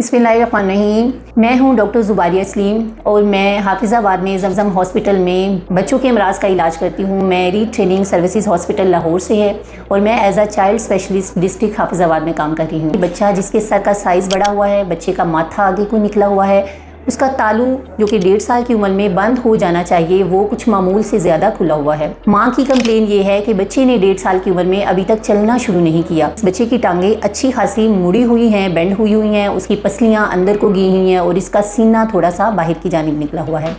बिस्मिल्लाहिर्रहमानिर्रहीम। मैं हूं डॉक्टर ज़ुबारिया सलीम और मैं हाफिज़ाबाद में ज़मज़म हॉस्पिटल में बच्चों के अमराज़ का इलाज करती हूं। मेरी ट्रेनिंग सर्विसेज हॉस्पिटल लाहौर से है और मैं as a child specialist district Hafizabad में काम कर रही हूं। बच्चा जिसके सर का साइज़ बड़ा हुआ है, बच्चे का माथा आगे को निकला हुआ है, उसका तालू जो कि 1.5 साल की उम्र में बंद हो जाना चाहिए वो कुछ मामूल से ज़्यादा खुला हुआ है। माँ की कंप्लेन ये है कि बच्चे ने 1.5 साल की उम्र में अभी तक चलना शुरू नहीं किया। बच्चे की टांगे अच्छी खासी मुड़ी हुई हैं, बेंड हुई हैं, उसकी पसलियाँ अंदर को गई हुई हैं और इसका सीना थोड़ा सा बाहर की जानिब निकला हुआ है।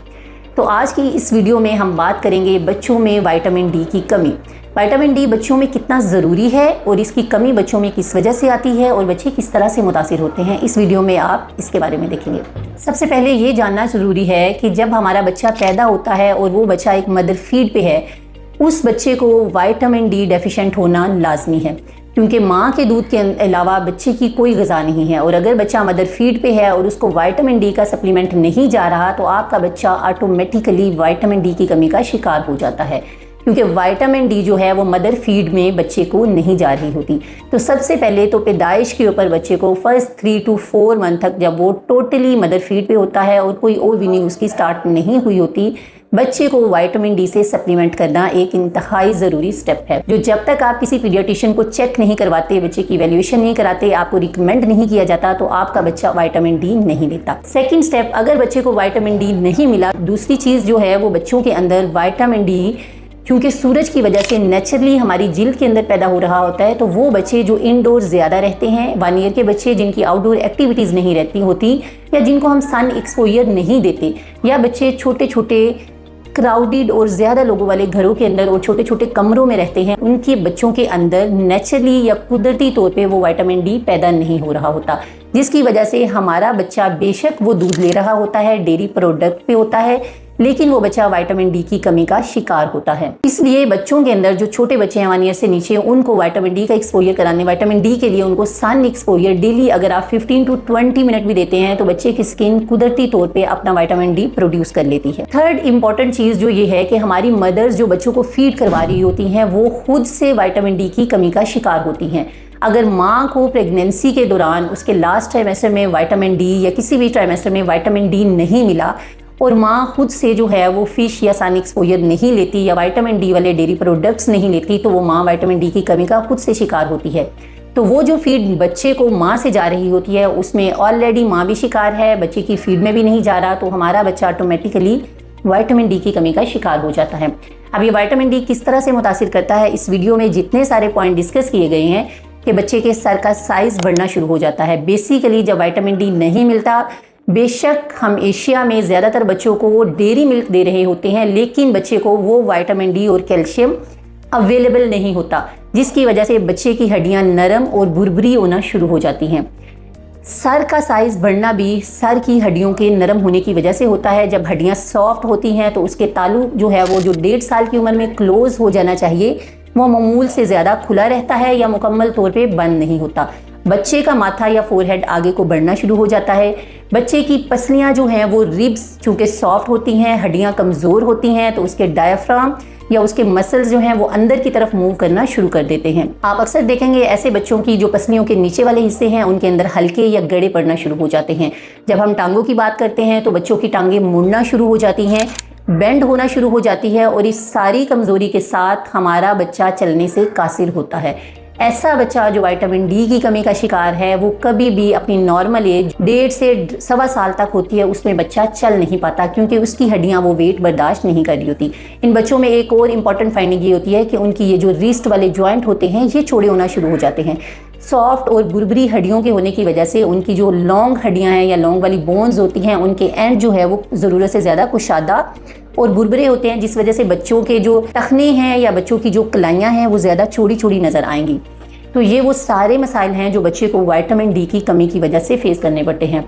तो आज की इस वीडियो में हम बात करेंगे बच्चों में विटामिन डी की कमी। विटामिन डी बच्चों में कितना ज़रूरी है और इसकी कमी बच्चों में किस वजह से आती है और बच्चे किस तरह से मुतासिर होते हैं, इस वीडियो में आप इसके बारे में देखेंगे। सबसे पहले ये जानना ज़रूरी है कि जब हमारा बच्चा पैदा होता है और वो बच्चा एक मदर फीड पे है, उस बच्चे को विटामिन डी डेफिशिएंट होना लाजमी है, क्योंकि माँ के दूध के अलावा बच्चे की कोई ग़िज़ा नहीं है। और अगर बच्चा मदर फीड पे है और उसको विटामिन डी का सप्लीमेंट नहीं जा रहा तो आपका बच्चा ऑटोमेटिकली विटामिन डी की कमी का शिकार हो जाता है, क्योंकि विटामिन डी जो है वो मदर फीड में बच्चे को नहीं जा रही होती। तो सबसे पहले तो पैदाइश के ऊपर बच्चे को फर्स्ट 3 to 4 मंथ तक जब वो टोटली मदर फीड पे होता है और कोई और वीनिंग उसकी स्टार्ट नहीं हुई होती, बच्चे को विटामिन डी से सप्लीमेंट करना एक इंतहाई ज़रूरी स्टेप है, जो जब तक आप किसी पीडियाट्रिशियन को चेक नहीं करवाते, बच्चे की वैल्यूएशन नहीं कराते, आपको रिकमेंड नहीं किया जाता, तो आपका बच्चा विटामिन डी नहीं लेता। सेकंड स्टेप, अगर बच्चे को विटामिन डी नहीं मिला, दूसरी चीज़ जो है वो बच्चों के अंदर विटामिन डी क्योंकि सूरज की वजह से नेचुरली हमारी जिल्द के अंदर पैदा हो रहा होता है, तो वो बच्चे जो इंडोर ज़्यादा रहते हैं, 1 ईयर के बच्चे जिनकी आउटडोर एक्टिविटीज़ नहीं रहती होती या जिनको हम सन एक्सपोजर नहीं देते, या बच्चे छोटे छोटे क्राउडेड और ज़्यादा लोगों वाले घरों के अंदर और छोटे छोटे कमरों में रहते हैं, उनके बच्चों के अंदर नेचुरली या कुदरती तौर पे वो विटामिन डी पैदा नहीं हो रहा होता, जिसकी वजह से हमारा बच्चा बेशक वो दूध ले रहा होता है, डेयरी प्रोडक्ट पे होता है, लेकिन वो बच्चा विटामिन डी की कमी का शिकार होता है। इसलिए बच्चों के अंदर जो छोटे बच्चे हैं 1 ईयर से नीचे, उनको विटामिन डी का एक्सपोजर कराने, विटामिन डी के लिए उनको सन एक्सपोजर डेली अगर आप 15 to 20 मिनट भी देते हैं तो बच्चे की स्किन कुदरती तौर पे अपना विटामिन डी प्रोड्यूस कर लेती है। थर्ड इंपॉर्टेंट चीज़ जो ये है कि हमारी मदर्स जो बच्चों को फीड करवा रही होती हैं वो खुद से विटामिन डी की कमी का शिकार होती हैं। अगर माँ को प्रेगनेंसी के दौरान उसके लास्ट ट्राइमेस्टर में विटामिन डी या किसी भी ट्राइमेस्टर में विटामिन डी नहीं मिला और माँ खुद से जो है वो फिश या सन एक्सपोजर नहीं लेती या विटामिन डी वाले डेयरी प्रोडक्ट्स नहीं लेती, तो वो माँ विटामिन डी की कमी का खुद से शिकार होती है। तो वो जो फीड बच्चे को माँ से जा रही होती है उसमें ऑलरेडी माँ भी शिकार है, बच्चे की फीड में भी नहीं जा रहा, तो हमारा बच्चा ऑटोमेटिकली विटामिन डी की कमी का शिकार हो जाता है। अब ये विटामिन डी किस तरह से मुतासिर करता है, इस वीडियो में जितने सारे पॉइंट डिस्कस किए गए हैं कि बच्चे के सर का साइज़ बढ़ना शुरू हो जाता है। बेसिकली जब विटामिन डी नहीं मिलता, बेशक हम एशिया में ज़्यादातर बच्चों को डेयरी मिल्क दे रहे होते हैं, लेकिन बच्चे को वो विटामिन डी और कैल्शियम अवेलेबल नहीं होता, जिसकी वजह से बच्चे की हड्डियां नरम और भुरभुरी होना शुरू हो जाती हैं। सर का साइज़ बढ़ना भी सर की हड्डियों के नरम होने की वजह से होता है। जब हड्डियां सॉफ्ट होती हैं तो उसके तालु जो है वो जो 1.5 साल की उम्र में क्लोज हो जाना चाहिए वो मामूल से ज़्यादा खुला रहता है या मुकम्मल तौर पे बंद नहीं होता। बच्चे का माथा या फोरहेड आगे को बढ़ना शुरू हो जाता है। बच्चे की पसलियां जो हैं वो रिब्स चूँकि सॉफ्ट होती हैं, हड्डियां कमज़ोर होती हैं, तो उसके डायफ्राम या उसके मसल्स जो हैं वो अंदर की तरफ मूव करना शुरू कर देते हैं। आप अक्सर देखेंगे ऐसे बच्चों की जो पसलियों के नीचे वाले हिस्से हैं उनके अंदर हल्के या गड़े पड़ना शुरू हो जाते हैं। जब हम टांगों की बात करते हैं तो बच्चों की टांगें मुड़ना शुरू हो जाती हैं, बेंड होना शुरू हो जाती है और इस सारी कमज़ोरी के साथ हमारा बच्चा चलने से कासिर होता है। ऐसा बच्चा जो विटामिन डी की कमी का शिकार है वो कभी भी अपनी नॉर्मल एज 1.5 से 1.25 साल तक होती है, उसमें बच्चा चल नहीं पाता, क्योंकि उसकी हड्डियां वो वेट बर्दाश्त नहीं कर रही होती। इन बच्चों में एक और इम्पॉर्टेंट फाइंडिंग ये होती है कि उनकी ये जो रिस्ट वाले जॉइंट होते हैं ये चौड़े होना शुरू हो जाते हैं। सॉफ्ट और बुरबुरी हड्डियों के होने की वजह से उनकी जो लॉन्ग हड्डियाँ हैं या लॉन्ग वाली बोन्स होती हैं उनके एंड जो है वो ज़रूरत से ज़्यादा कुशादा और बुरबुरे होते हैं, जिस वजह से बच्चों के जो टखने हैं या बच्चों की जो कलाइयाँ हैं वो ज़्यादा चौड़ी चौड़ी नज़र आएंगी। तो ये वो सारे मसाइल हैं जो बच्चे को विटामिन डी की कमी की वजह से फेस करने पड़ते हैं।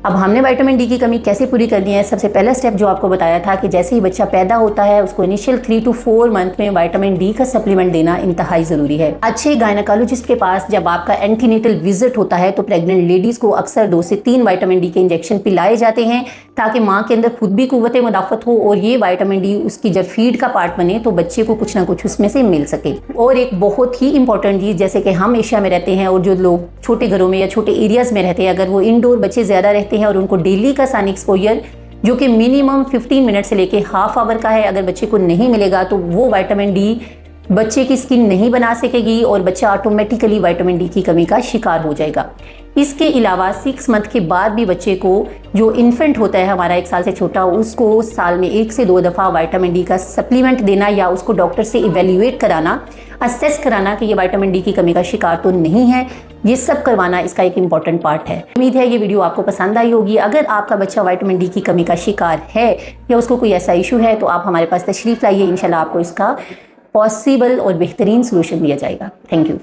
अब हमने विटामिन डी की कमी कैसे पूरी करनी है, सबसे पहला स्टेप जो आपको बताया था कि जैसे ही बच्चा पैदा होता है उसको इनिशियल 3 to 4 मंथ में विटामिन डी का सप्लीमेंट देना इंतहाई ज़रूरी है। अच्छे गायनेकोलॉजिस्ट के पास जब आपका एंटीनेटल विजिट होता है तो प्रेग्नेंट लेडीज़ को अक्सर 2 से 3 विटामिन डी के इंजेक्शन पिलाए जाते हैं ताकि माँ के अंदर खुद भी कुव्वत मुदाफ़त हो और ये विटामिन डी उसकी जब फीड का पार्ट बने तो बच्चे को कुछ ना कुछ उसमें से मिल सके। और एक बहुत ही इंपॉर्टेंट चीज़, जैसे कि हम एशिया में रहते हैं और जो लोग छोटे घरों में या छोटे एरियाज़ में रहते हैं, अगर वो इंडोर बच्चे ज़्यादा रहते हैं और उनको डेली का सन एक्सपोजर जो कि मिनिमम 15 मिनट से लेके हाफ आवर का है, अगर बच्चे को नहीं मिलेगा तो वो विटामिन डी बच्चे की स्किन नहीं बना सकेगी और बच्चा ऑटोमेटिकली विटामिन डी की कमी का शिकार हो जाएगा। इसके अलावा 6 मंथ के बाद भी बच्चे को, जो इन्फेंट होता है हमारा 1 साल से छोटा, उसको साल में 1 से 2 दफ़ा विटामिन डी का सप्लीमेंट देना या उसको डॉक्टर से इवेल्युएट कराना, असेस कराना कि ये विटामिन डी की कमी का शिकार तो नहीं है, ये सब करवाना इसका एक इम्पॉर्टेंट पार्ट है। उम्मीद है ये वीडियो आपको पसंद आई होगी। अगर आपका बच्चा विटामिन डी की कमी का शिकार है या उसको कोई ऐसा इशू है तो आप हमारे पास तशरीफ़ लाइए, इंशाल्लाह आपको इसका पॉसिबल और बेहतरीन सोल्यूशन दिया जाएगा। Thank you.